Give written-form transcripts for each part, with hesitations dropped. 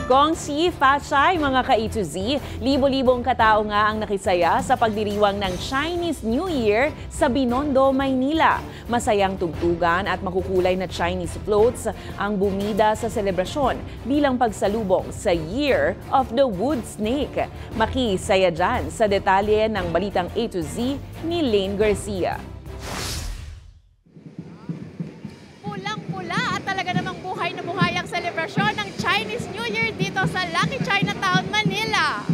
Gong si Fachay, mga ka-A to Z, libo-libong katao nga ang nakisaya sa pagdiriwang ng Chinese New Year sa Binondo, Maynila. Masayang tugtugan at makukulay na Chinese floats ang bumida sa selebrasyon bilang pagsalubong sa Year of the Wood Snake. Makisaya dyan sa detalye ng balitang A to Z ni Lane Garcia. Pulang-pula at talaga namang buhay na buhay ang selebrasyon ng Chinese New Year dito sa Lucky Chinatown, Manila.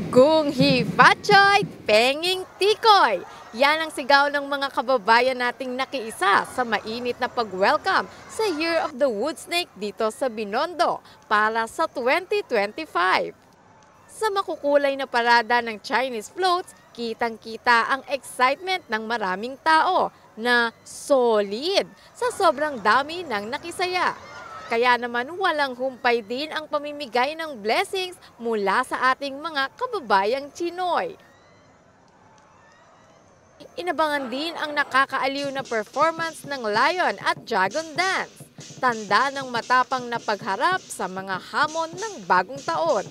Kung Hi Fachay, Penging Tikoy. Yan ang sigaw ng mga kababayan nating nakiisa sa mainit na pag-welcome sa Year of the Wood Snake dito sa Binondo para sa 2025. Sa makukulay na parada ng Chinese floats, kitang-kita ang excitement ng maraming tao na solid sa sobrang dami ng nakisaya. Kaya naman walang humpay din ang pamimigay ng blessings mula sa ating mga kababayang Chinoy. Inabangan din ang nakakaaliw na performance ng Lion at Dragon Dance, tanda ng matapang na pagharap sa mga hamon ng bagong taon.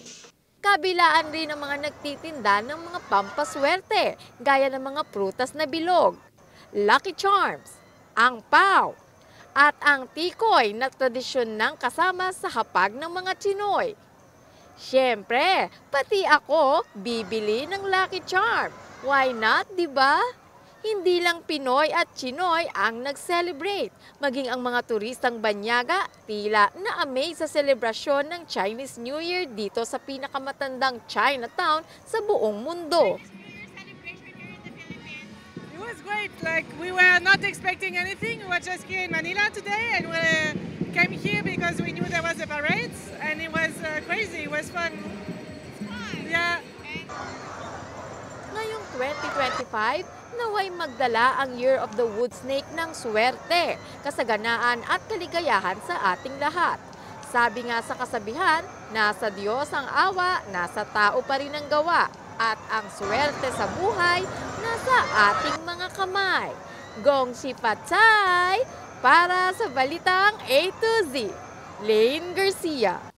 Kabilaan rin ang mga nagtitinda ng mga pampaswerte, gaya ng mga prutas na bilog, Lucky Charms, ang pao, at ang tikoy na tradisyon ng kasama sa hapag ng mga Chinoy. Siyempre, pati ako bibili ng Lucky Charm. Why not, di ba? Hindi lang Pinoy at Chinoy ang nag-celebrate. Maging ang mga turistang banyaga tila na-amaze sa selebrasyon ng Chinese New Year dito sa pinakamatandang Chinatown sa buong mundo. It was great. Like, we were not expecting anything. We were just here in Manila today, and we came here because we knew there was a parade, and it was crazy. It was fun. Yeah. Ngayong 2025, naway magdala ang Year of the Wood Snake ng swerte, kasaganaan at kaligayahan sa ating lahat. Sabi nga sa kasabihan, nasa Diyos ang awa, nasa tao pa rin ang gawa. At ang swerte sa buhay, nasa ating mga kamay. Gong si Fachay, para sa balitang A to Z. Lane Garcia.